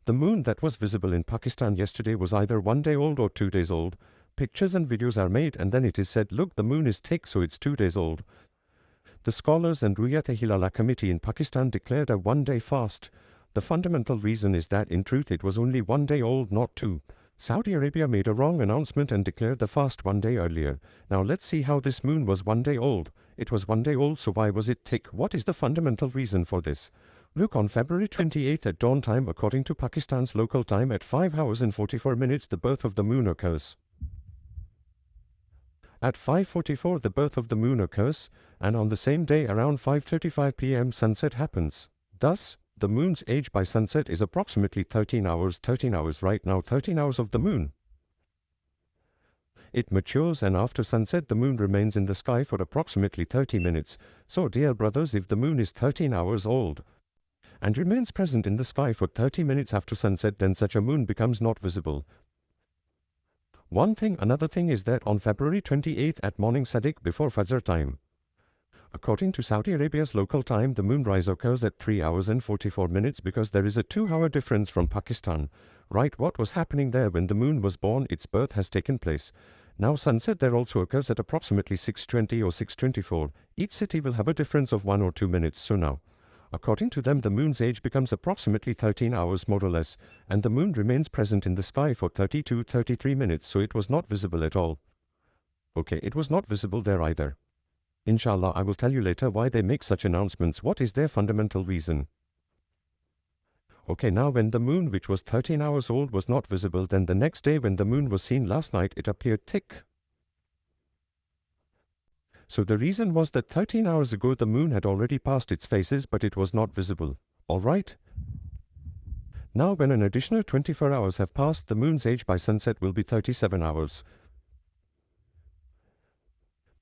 The moon that was visible in Pakistan yesterday was either 1 day old or 2 days old. Pictures and videos are made and then it is said, look, the moon is thick, so it's 2 days old. The scholars and Ruyat-e-Hilala committee in Pakistan declared a 1 day fast. The fundamental reason is that in truth it was only 1 day old, not 2. Saudi Arabia made a wrong announcement and declared the fast 1 day earlier. Now let's see how this moon was 1 day old. It was 1 day old, so why was it thick? What is the fundamental reason for this? Look, on February 28th at dawn time, according to Pakistan's local time at 5 hours and 44 minutes, the birth of the moon occurs. At 5:44 the birth of the moon occurs, and on the same day around 5:35 p.m. sunset happens. Thus, the moon's age by sunset is approximately 13 hours. 13 hours right now, 13 hours of the moon. It matures, and after sunset the moon remains in the sky for approximately 30 minutes. So dear brothers, if the moon is 13 hours old and remains present in the sky for 30 minutes after sunset, then such a moon becomes not visible. Another thing is that on February 28th at morning Sadiq before Fajr time, according to Saudi Arabia's local time, the moonrise occurs at 3 hours and 44 minutes because there is a 2-hour difference from Pakistan. Right, what was happening there when the moon was born? Its birth has taken place. Now sunset there also occurs at approximately 6:20 or 6:24. Each city will have a difference of 1 or 2 minutes. So now, according to them, the moon's age becomes approximately 13 hours more or less, and the moon remains present in the sky for 32-33 minutes, so it was not visible at all. Okay, it was not visible there either. Inshallah, I will tell you later why they make such announcements. What is their fundamental reason? Okay, now when the moon, which was 13 hours old, was not visible, then the next day when the moon was seen last night, it appeared thick. So the reason was that 13 hours ago the moon had already passed its phases, but it was not visible. Alright? Now when an additional 24 hours have passed, the moon's age by sunset will be 37 hours.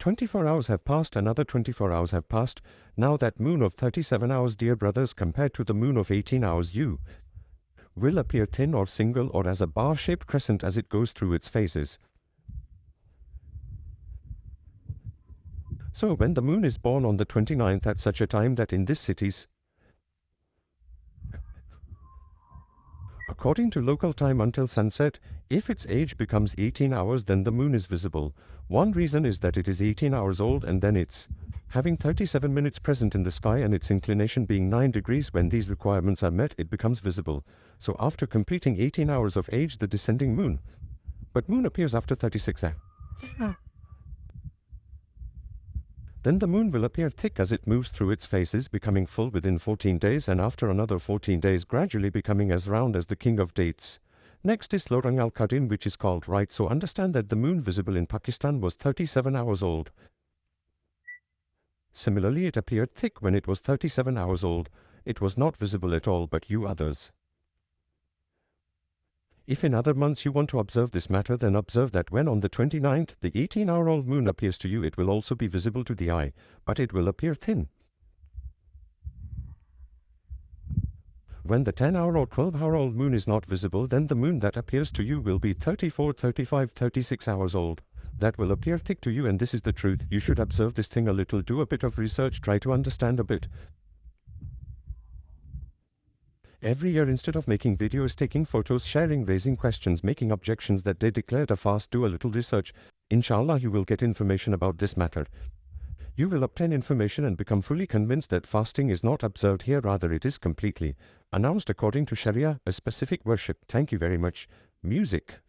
24 hours have passed, another 24 hours have passed. Now that moon of 37 hours, dear brothers, compared to the moon of 18 hours, you will appear thin or single or as a bar-shaped crescent as it goes through its phases. So when the moon is born on the 29th at such a time that in this cities, according to local time until sunset, if its age becomes 18 hours, then the moon is visible. One reason is that it is 18 hours old and then it's having 37 minutes present in the sky and its inclination being 9 degrees. When these requirements are met, it becomes visible. So after completing 18 hours of age, the descending moon. But moon appears after 36 hours. Then the moon will appear thick as it moves through its phases, becoming full within 14 days, and after another 14 days gradually becoming as round as the king of dates. Next is Lorang al-Qadin, which is called right. So understand that the moon visible in Pakistan was 37 hours old. Similarly, it appeared thick when it was 37 hours old. It was not visible at all, but you others. If in other months you want to observe this matter, then observe that when on the 29th the 18-hour-old moon appears to you, it will also be visible to the eye, but it will appear thin. When the 10-hour or 12-hour-old moon is not visible, then the moon that appears to you will be 34, 35, 36 hours old. That will appear thick to you, and this is the truth. You should observe this thing a little, do a bit of research, try to understand a bit. Every year, instead of making videos, taking photos, sharing, raising questions, making objections that they declared a fast, do a little research. Inshallah, you will get information about this matter. You will obtain information and become fully convinced that fasting is not observed here, rather it is completely announced according to Sharia, a specific worship. Thank you very much. Music.